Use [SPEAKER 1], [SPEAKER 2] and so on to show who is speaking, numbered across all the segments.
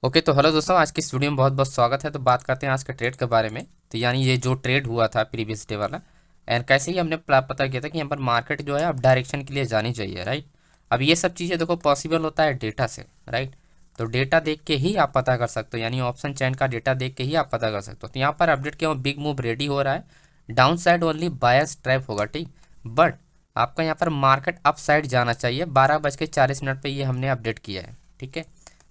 [SPEAKER 1] Okay तो hello दोस्तों, आज की इस वीडियो में बहुत बहुत स्वागत है। तो बात करते हैं आज के ट्रेड के बारे में। तो यानी ये जो ट्रेड हुआ था प्रीवियस डे वाला, एंड कैसे ही हमने पता किया था कि यहाँ पर मार्केट जो है अब डायरेक्शन के लिए जानी चाहिए, राइट। अब ये सब चीज़ें देखो पॉसिबल होता है डेटा से, राइट। तो डेटा देख के ही आप पता कर सकते हो, यानी ऑप्शन चैन का डेटा देख के ही आप पता कर सकते हो। तो यहाँ पर अपडेट किया बिग मूव रेडी हो रहा है, डाउन साइड ओनली बायस ट्रैप होगा, ठीक। बट आपका यहाँ पर मार्केट अप साइड जाना चाहिए। 12:40 पे ये हमने अपडेट किया है, ठीक है।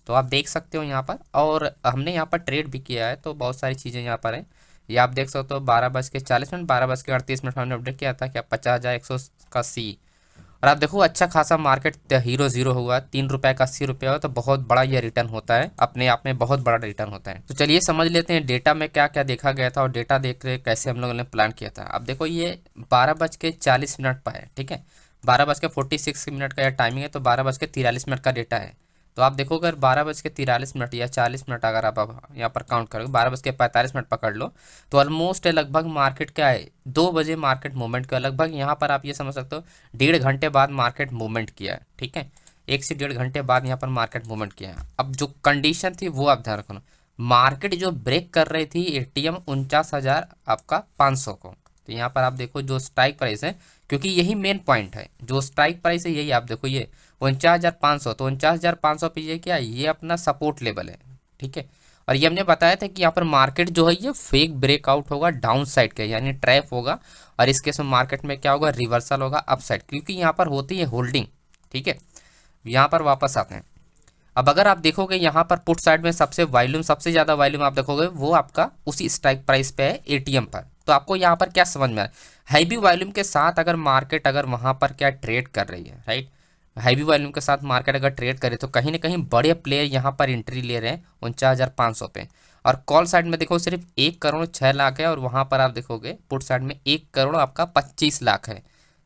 [SPEAKER 1] तो आप देख सकते हो यहाँ पर, और हमने यहाँ पर ट्रेड भी किया है, तो बहुत सारी चीज़ें यहाँ पर हैं। ये आप देख सकते हो 12:40, 12:38 हमने अपडेट किया था क्या 50,100 का सी। और आप देखो अच्छा खासा मार्केट हीरो जीरो हुआ, ₹3 का ₹80 हुआ, तो बहुत बड़ा ये रिटर्न होता है, अपने आप में बहुत बड़ा रिटर्न होता है। तो चलिए समझ लेते हैं डेटा में क्या क्या देखा गया था और डेटा देख के कैसे हम लोगों ने प्लान किया था। अब देखो ये 12:40 पर है, ठीक है। 12:46 का यह टाइमिंग है, तो 12:43 का डेटा है। तो आप देखो अगर 12:43 या 40 मिनट अगर आप यहाँ पर काउंट करोगे, 12:45 पकड़ लो, तो ऑलमोस्ट लगभग मार्केट क्या है 2 बजे मार्केट मूवमेंट का, लगभग यहाँ पर आप ये समझ सकते हो 1.5 घंटे बाद मार्केट मूवमेंट किया है, ठीक है। 1 से 1.5 घंटे बाद यहाँ पर मार्केट मूवमेंट किया है। अब जो कंडीशन थी वो आप ध्यान रखना, मार्केट जो ब्रेक कर रही थी एटीएम 49,000 आपका 500 को। तो यहाँ पर आप देखो जो स्ट्राइक प्राइस है, क्योंकि यही मेन पॉइंट है, जो स्ट्राइक प्राइस है यही आप देखो ये 49,500। तो 49,500 पे ये क्या है, ये अपना सपोर्ट लेवल है, ठीक है। और ये हमने बताया था कि यहाँ पर मार्केट जो है ये फेक ब्रेकआउट होगा डाउन साइड का, यानी ट्रैप होगा। और इस केस में मार्केट में क्या होगा, रिवर्सल होगा अप साइड, क्योंकि यहाँ पर होती है होल्डिंग, ठीक है। यहाँ पर वापस आते हैं। अब अगर आप देखोगे यहाँ पर पुट साइड में सबसे ज़्यादा वॉल्यूम आप देखोगे वो आपका उसी स्ट्राइक प्राइस पे है एटीएम पर। तो आपको यहाँ पर क्या समझ में आ रहा है, हैवी वॉल्यूम के साथ अगर मार्केट अगर वहाँ पर क्या ट्रेड कर रही है, राइट। हैवी वॉल्यूम के साथ मार्केट अगर ट्रेड करे तो कहीं ना कहीं बड़े प्लेयर यहाँ पर एंट्री ले रहे हैं 49,500 पे। और कॉल साइड में देखो सिर्फ 1,06,00,000 है, और वहाँ पर आप देखोगे पुट साइड में 1,00,00,000 आपका 25 लाख है।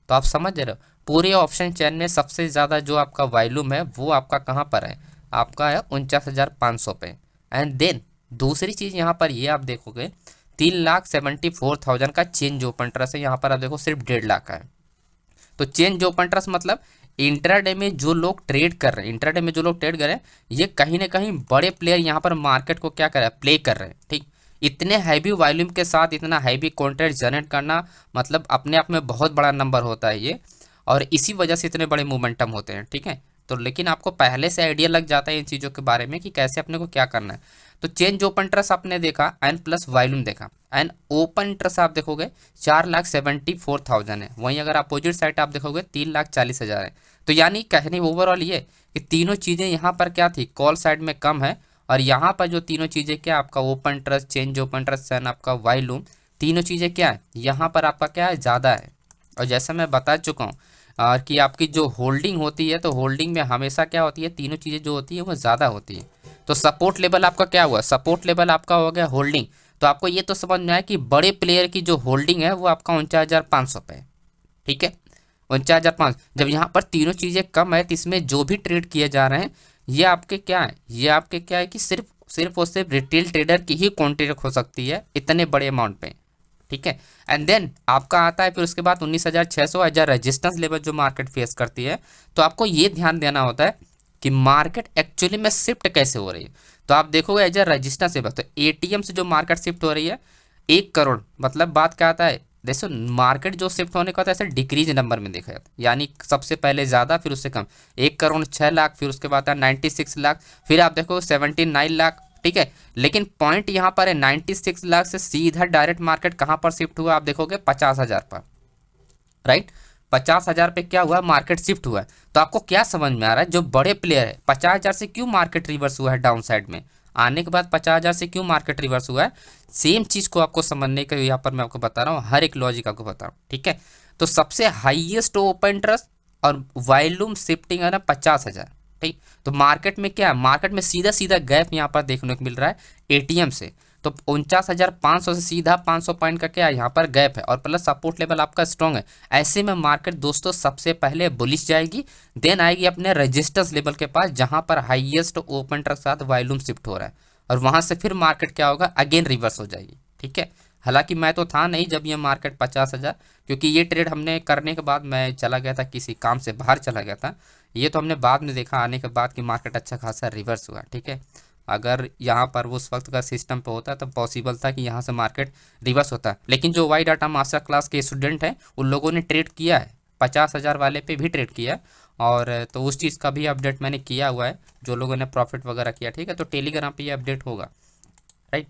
[SPEAKER 1] तो आप समझ रहे हो, पूरे ऑप्शन चैन में सबसे ज़्यादा जो आपका वॉल्यूम है वो आपका कहाँ पर है, आपका है 49,500 पे। एंड देन दूसरी चीज़ यहाँ पर ये आप देखोगे 3,74,000 का चेंज ओपन ट्रस्ट है, यहाँ पर आप देखो सिर्फ 1.5 लाख का है। तो चेंज ओपन ट्रस्ट मतलब इंट्राडे में जो लोग ट्रेड कर रहे हैं, इंट्राडे में जो लोग ट्रेड कर रहे हैं, ये कहीं ना कहीं बड़े प्लेयर यहाँ पर मार्केट को क्या कर रहे हैं, प्ले कर रहे हैं, ठीक। इतने हैवी वॉल्यूम के साथ इतना हैवी कॉन्ट्रैक्ट जनरेट करना मतलब अपने आप में बहुत बड़ा नंबर होता है ये, और इसी वजह से इतने बड़े मोमेंटम होते हैं, ठीक है। तो लेकिन आपको पहले से आइडिया लग जाता है इन चीज़ों के बारे में कि कैसे अपने को क्या करना है। तो चेंज ओपन ट्रस्ट आपने देखा एंड प्लस वॉल्यूम देखा, एंड ओपन इंटरेस्ट आप देखोगे 4,74,000 है। वहीं अगर अपोजिट साइड आप देखोगे 3,40,000 है। तो यानी कहने ओवरऑल ये कि तीनों चीज़ें यहाँ पर क्या थी, कॉल साइड में कम है, और यहाँ पर जो तीनों चीज़ें क्या आपका open trust, change open trust and आपका वॉल्यूम, तीनों चीज़ें क्या है यहाँ पर आपका क्या है, ज़्यादा है। और जैसा मैं बता चुका हूँ कि आपकी जो होल्डिंग होती है, तो होल्डिंग में हमेशा क्या होती है, तीनों चीज़ें जो होती है वो ज़्यादा होती है। तो सपोर्ट लेवल आपका क्या हुआ, सपोर्ट लेवल आपका हो गया होल्डिंग। तो आपको ये तो समझ में आया कि बड़े प्लेयर की जो होल्डिंग है वो आपका 49,500 पे है, ठीक है। 49,500 जब यहाँ पर तीनों चीज़ें कम है, तो इसमें जो भी ट्रेड किए जा रहे हैं ये आपके क्या है, ये आपके क्या है कि सिर्फ सिर्फ और सिर्फ रिटेल ट्रेडर की ही कॉन्ट्रैक्ट हो सकती है इतने बड़े अमाउंट पे, ठीक है। एंड देन आपका आता है फिर उसके बाद 19,600 एज रेजिस्टेंस लेवल जो मार्केट फेस करती है। तो आपको ये ध्यान देना होता है कि मार्केट एक्चुअली में शिफ्ट कैसे हो रही है। तो आप देखोगे एज रेजिस्टेंस लेवल, तो एटीएम से जो मार्केट शिफ्ट हो रही है 1 करोड़, मतलब बात क्या आता है, देखो मार्केट जो शिफ्ट होने का होता है ऐसे डिक्रीज नंबर में देखा जाता है, यानी सबसे पहले ज़्यादा फिर उससे कम, 1,06,00,000 फिर उसके बाद 96 लाख, फिर आप देखो 79 लाख, ठीक है। लेकिन पॉइंट यहाँ पर है 96 लाख से सीधा डायरेक्ट मार्केट कहाँ पर शिफ्ट हुआ, आप देखोगे 50,000 पर, राइट। 50,000 पे क्या हुआ, मार्केट शिफ्ट हुआ है। तो आपको क्या समझ में आ रहा है, जो बड़े प्लेयर है 50,000 से क्यों मार्केट रिवर्स हुआ है डाउन साइड में, आने के बाद 50,000 से क्यों मार्केट रिवर्स हुआ है, सेम चीज़ को आपको समझने के यहाँ पर मैं आपको बता रहा हूँ, हर एक लॉजिक आपको बता रहा हूँ, ठीक है। तो सबसे हाईएस्ट ओपन इंटरेस्ट और वॉल्यूम शिफ्टिंग है ना 50,000, ठीक। तो मार्केट में क्या है, मार्केट में सीधा सीधा गैप यहाँ पर देखने को मिल रहा है एटीएम से। तो 49,500 से सीधा 500 पॉइंट का क्या है यहाँ पर गैप है, और प्लस सपोर्ट लेवल आपका स्ट्रॉन्ग है। ऐसे में मार्केट दोस्तों सबसे पहले बुलिश जाएगी, देन आएगी अपने रेजिस्टेंस लेवल के पास जहां पर हाईएस्ट ओपन ट्रस्ट के साथ वॉल्यूम शिफ्ट हो रहा है, और वहां से फिर मार्केट क्या होगा, अगेन रिवर्स हो जाएगी, ठीक है। हालांकि मैं तो था नहीं जब ये मार्केट 50,000, क्योंकि ये ट्रेड हमने करने के बाद मैं चला गया था, किसी काम से बाहर चला गया था। ये तो हमने बाद में देखा आने के बाद कि मार्केट अच्छा खासा रिवर्स हुआ, ठीक है। अगर यहाँ पर उस वक्त का सिस्टम पे होता तो पॉसिबल था कि यहाँ से मार्केट रिवर्स होता, लेकिन जो वाई डाटा मास्टर क्लास के स्टूडेंट हैं उन लोगों ने ट्रेड किया है, 50,000 वाले पे भी ट्रेड किया है। और तो उस चीज़ का भी अपडेट मैंने किया हुआ है, जो लोगों ने प्रॉफिट वगैरह किया, ठीक है, तो टेलीग्राम पे ये अपडेट होगा, राइट।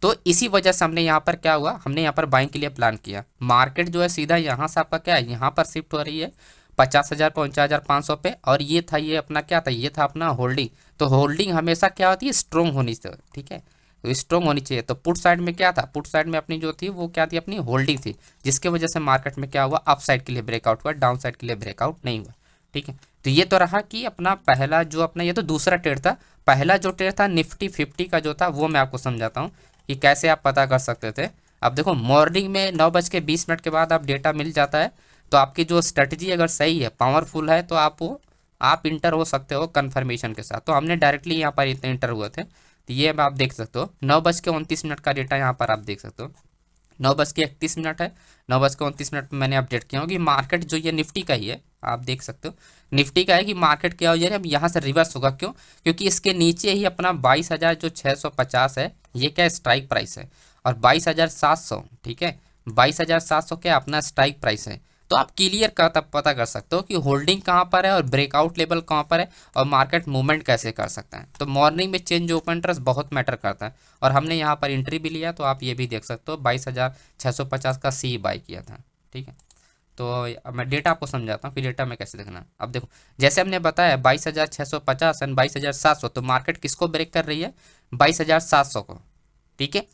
[SPEAKER 1] तो इसी वजह से हमने यहाँ पर क्या हुआ, हमने यहाँ पर बाइंग के लिए प्लान किया। मार्केट जो है सीधा यहाँ से आपका क्या है, यहाँ पर शिफ्ट हो रही है 50,000 49,500 पे, और ये था, ये अपना क्या था, ये था अपना होल्डिंग। तो होल्डिंग हमेशा क्या होती है, स्ट्रॉन्ग होनी चाहिए, ठीक है, तो स्ट्रॉन्ग होनी चाहिए। तो पुट साइड में क्या था, पुट साइड में अपनी जो थी वो क्या थी, अपनी होल्डिंग थी, जिसके वजह से मार्केट में क्या हुआ, अप साइड के लिए ब्रेकआउट हुआ, डाउन साइड के लिए ब्रेकआउट नहीं हुआ, ठीक है। तो ये तो रहा कि अपना पहला जो अपना, ये तो दूसरा ट्रेड था। पहला जो ट्रेड था निफ्टी 50 का जो था, वो मैं आपको समझाता हूँ कि कैसे आप पता कर सकते थे। अब देखो मॉर्निंग में 9:20 के बाद आप डेटा मिल जाता है, तो आपकी जो स्ट्रेटजी अगर सही है, पावरफुल है, तो आप इंटर हो सकते हो कंफर्मेशन के साथ। तो हमने डायरेक्टली यहाँ पर इतने इंटर हुए थे, तो ये आप देख सकते हो 9:29 का डेटा यहाँ पर आप देख सकते हो, 9:31 है, 9:29 में मैंने अपडेट किया हूँ कि मार्केट जो ये निफ्टी का ही है, आप देख सकते हो निफ्टी का है कि मार्केट क्या हो जा रहा है, अब यहाँ से रिवर्स होगा। क्यों? क्योंकि इसके नीचे ही अपना 22,650 है, ये क्या स्ट्राइक प्राइस है, और 22,700, ठीक है, 22,700 क्या अपना स्ट्राइक प्राइस है। तो आप क्लियर का तब पता कर सकते हो कि होल्डिंग कहाँ पर है और ब्रेकआउट लेवल कहाँ पर है, और मार्केट मूवमेंट कैसे कर सकता है। तो मॉर्निंग में चेंज ओपन इंटरेस्ट बहुत मैटर करता है, और हमने यहाँ पर एंट्री भी लिया, तो आप ये भी देख सकते हो 22,650 का सी बाई किया था, ठीक है। तो अब मैं डेटा आपको समझाता हूँ कि डेटा में कैसे देखना है। अब देखो जैसे हमने बताया 22,650 एंड 22,700, तो मार्केट किसको ब्रेक कर रही है, 22,700 को, ठीक है,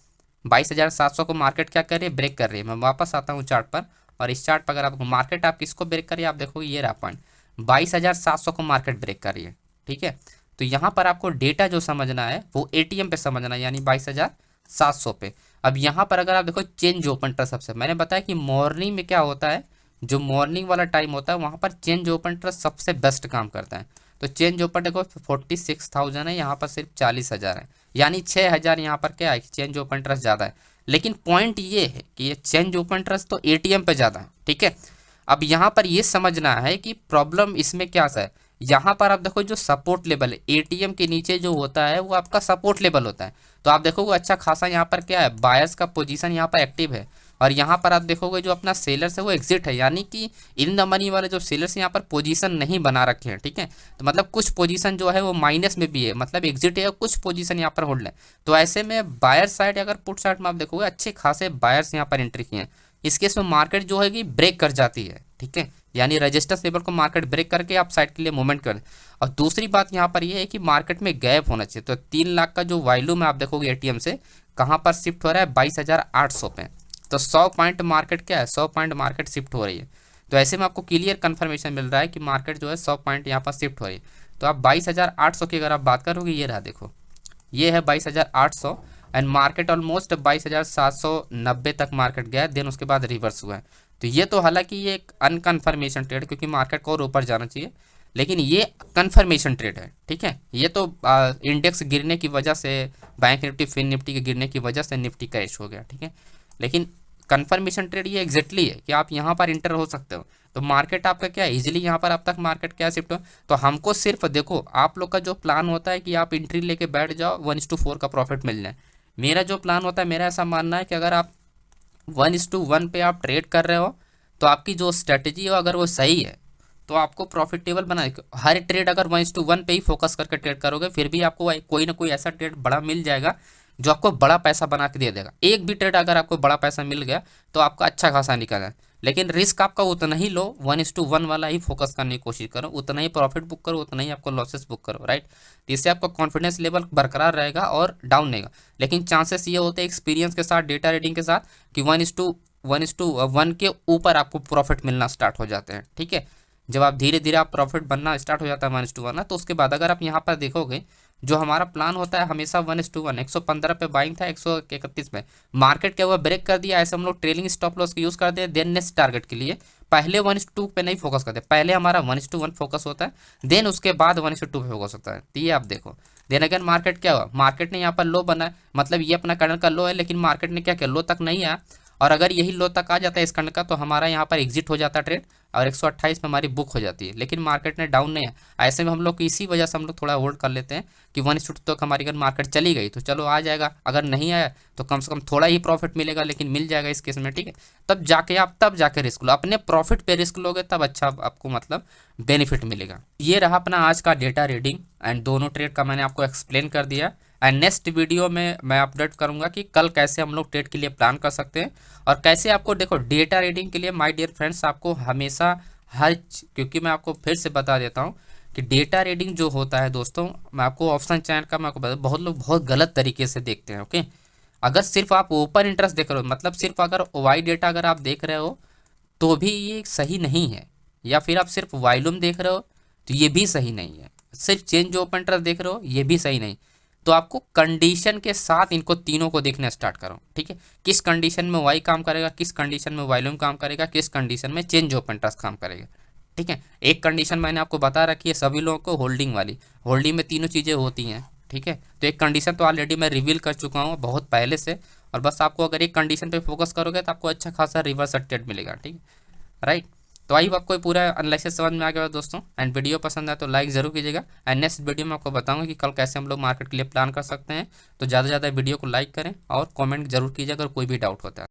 [SPEAKER 1] 22,700 को मार्केट क्या कर रही है, ब्रेक कर रही है। मैं वापस आता हूँ चार्ट पर, और इस चार्ट पर अगर आपको मार्केट आप किसको ब्रेक करिए, आप देखोगे ये रहा पॉइंट 22,700 को मार्केट ब्रेक कर रही है, ठीक है। तो यहाँ पर आपको डेटा जो समझना है वो एटीएम पे समझना है, यानी 22,700 पे। अब यहाँ पर अगर आप देखो चेंज ओपन ट्रस्ट, सबसे मैंने बताया कि मॉर्निंग में क्या होता है, जो मॉर्निंग वाला टाइम होता है वहाँ पर चेंज ओपन ट्रस्ट सबसे बेस्ट काम करता है। तो चेंज ओपन देखो 46,000 है, यहाँ पर सिर्फ 40,000 है, यानी 6,000 यहाँ पर क्या है, चेंज ओपन ट्रस्ट ज़्यादा है। लेकिन पॉइंट ये है कि ये चेंज ओपन ट्रस्ट तो एटीएम पे ज़्यादा है, ठीक है। अब यहाँ पर ये समझना है कि प्रॉब्लम इसमें क्या सा है, यहाँ पर आप देखो जो सपोर्ट लेवल है एटीएम के नीचे जो होता है वो आपका सपोर्ट लेवल होता है। तो आप देखोगे अच्छा खासा यहाँ पर क्या है, बायर्स का पोजीशन यहाँ पर एक्टिव है, और यहाँ पर आप देखोगे जो अपना सेलर्स है वो एग्जिट है, यानी कि इन द मनी वाले जो सेलर्स यहाँ पर पोजीशन नहीं बना रखे हैं, ठीक है। तो मतलब कुछ पोजीशन जो है वो माइनस में भी है, मतलब एग्जिट है, कुछ पोजीशन यहाँ पर होल्ड है। तो ऐसे में बायर साइड अगर पुट साइड में आप देखोगे अच्छे खासे बायर्स यहाँ पर एंट्री किए हैं। इस केस में मार्केट जो है कि ब्रेक कर जाती है, ठीक है, यानी रजिस्टर्स लेवल को मार्केट ब्रेक करके आप साइड के लिए मूवमेंट कर। और दूसरी बात यहाँ पर यह है कि मार्केट में गैप होना चाहिए। तो 3 लाख का जो वॉल्यूम है आप देखोगे एटीएम से कहाँ पर शिफ्ट हो रहा है, 22,800 पे। तो 100 पॉइंट मार्केट क्या है, 100 पॉइंट मार्केट शिफ्ट हो रही है। तो ऐसे में आपको क्लियर कंफर्मेशन मिल रहा है कि मार्केट जो है 100 पॉइंट यहाँ पर शिफ्ट हो रही है। तो आप 22,800 की अगर आप बात करोगे, ये रहा देखो, ये है 22,800, एंड मार्केट ऑलमोस्ट 22,790 तक मार्केट गया, देन उसके बाद रिवर्स हुआ है। तो ये तो हालांकि ये एक अनकन्फर्मेशन ट्रेड, क्योंकि मार्केट को और ऊपर जाना चाहिए, लेकिन ये कंफर्मेशन ट्रेड है, ठीक है। ये तो इंडेक्स गिरने की वजह से, बैंक निफ्टी फिन निफ्टी के गिरने की वजह से निफ्टी क्रैश हो गया, ठीक है। लेकिन कंफर्मेशन ट्रेड ये एग्जैक्टली है कि आप यहाँ पर इंटर हो सकते हो। तो मार्केट आपका क्या है, इजीली यहाँ पर अब तक मार्केट क्या शिफ्ट हो। तो हमको सिर्फ देखो, आप लोग का जो प्लान होता है कि आप एंट्री लेके बैठ जाओ 1:4 का प्रॉफिट मिल जाए। मेरा जो प्लान होता है, मेरा ऐसा मानना है कि अगर आप 1:1 पे आप ट्रेड कर रहे हो, तो आपकी जो स्ट्रेटजी हो अगर वो सही है तो आपको प्रॉफिटेबल बना। हर ट्रेड अगर 1:1 पे ही फोकस करके ट्रेड करोगे, फिर भी आपको कोई ना कोई ऐसा ट्रेड बड़ा मिल जाएगा जो आपको बड़ा पैसा बना के दे देगा। एक भी ट्रेड अगर आपको बड़ा पैसा मिल गया तो आपका अच्छा खासा निकला है, लेकिन रिस्क आपका उतना ही लो, 1:1 वाला ही फोकस करने की कोशिश करो, उतना ही प्रॉफिट बुक करो, उतना ही आपको लॉसेस बुक करो, राइट। इससे आपका कॉन्फिडेंस लेवल बरकरार रहेगा और डाउन रहेगा। लेकिन चांसेस ये होते हैं एक्सपीरियंस के साथ, डेटा रीडिंग के साथ, कि 1:1 के ऊपर आपको प्रॉफिट मिलना स्टार्ट हो जाते हैं, ठीक है। जब आप धीरे धीरे आप प्रॉफिट बनना स्टार्ट हो जाता है 1:1 ना, तो उसके बाद अगर आप यहाँ पर देखोगे जो हमारा प्लान होता है हमेशा 1:1, 115 पे बाइंग था, 131 पे मार्केट क्या हुआ, ब्रेक कर दिया, ऐसे हम लोग ट्रेलिंग स्टॉप लॉस का यूज़ करते हैं। देन नेक्स्ट टारगेट के लिए पहले 1:2 पे नहीं फोकस करते, पहले हमारा 1:1 फोकस होता है, देन उसके बाद 1:2 पे फोकस होता है। तो ये आप देखो, देन अगेन मार्केट क्या हुआ, मार्केट ने यहाँ पर लो बना है, मतलब ये अपना करंट का लो है, लेकिन मार्केट ने क्या किया, लो तक नहीं आया, और अगर यही लो तक आ जाता है इस खंड का तो हमारा यहाँ पर एग्जिट हो जाता है ट्रेड और 128 में हमारी बुक हो जाती है। लेकिन मार्केट ने डाउन नहीं है, ऐसे में हम लोग इसी वजह से हम लोग थोड़ा होल्ड कर लेते हैं कि 1:2 तक हमारी अगर मार्केट चली गई तो चलो आ जाएगा, अगर नहीं आया तो कम से कम थोड़ा ही प्रॉफिट मिलेगा लेकिन मिल जाएगा इस केस में, ठीक है। तब जाके रिस्क लो, अपने प्रॉफिट पे रिस्क लोगे तब अच्छा आपको मतलब बेनिफिट मिलेगा। ये रहा अपना आज का डेटा रीडिंग एंड दोनों ट्रेड का मैंने आपको एक्सप्लेन कर दिया। एंड नेक्स्ट वीडियो में मैं अपडेट करूंगा कि कल कैसे हम लोग ट्रेड के लिए प्लान कर सकते हैं और कैसे आपको देखो डेटा रीडिंग के लिए माय डियर फ्रेंड्स आपको हमेशा क्योंकि मैं आपको फिर से बता देता हूँ कि डेटा रीडिंग जो होता है दोस्तों, मैं आपको ऑप्शन चैन का मैं आपको बता, बहुत लोग बहुत गलत तरीके से देखते हैं। ओके, अगर सिर्फ आप ओपन इंटरेस्ट देख रहे हो, मतलब सिर्फ अगर वाई डेटा अगर आप देख रहे हो तो भी ये सही नहीं है, या फिर आप सिर्फ वाइलूम देख रहे हो तो ये भी सही नहीं है, सिर्फ चेंज ओपन इंटरेस्ट देख रहे हो ये भी सही नहीं। तो आपको कंडीशन के साथ इनको तीनों को देखना स्टार्ट करो, ठीक है। किस कंडीशन में वाई काम करेगा, किस कंडीशन में वाइलूम काम करेगा, किस कंडीशन में चेंज ओपन इंटरेस्ट काम करेगा, ठीक है। एक कंडीशन मैंने आपको बता रखी है सभी लोगों को, होल्डिंग वाली। होल्डिंग में तीनों चीज़ें होती हैं, ठीक है। तो एक कंडीशन तो ऑलरेडी मैं रिवील कर चुका हूँ बहुत पहले से, और बस आपको अगर एक कंडीशन पे फोकस करोगे तो आपको अच्छा खासा रिवर्स ट्रेड मिलेगा, ठीक है, राइट। तो आई आपको पूरा एनालिसिस समझ में आ गया दोस्तों। एंड वीडियो पसंद आए तो लाइक जरूर कीजिएगा। एंड नेक्स्ट वीडियो में आपको बताऊंगा कि कल कैसे हम लोग मार्केट के लिए प्लान कर सकते हैं। तो ज़्यादा से ज़्यादा वीडियो को लाइक करें और कमेंट जरूर कीजिए अगर कोई भी डाउट होता है।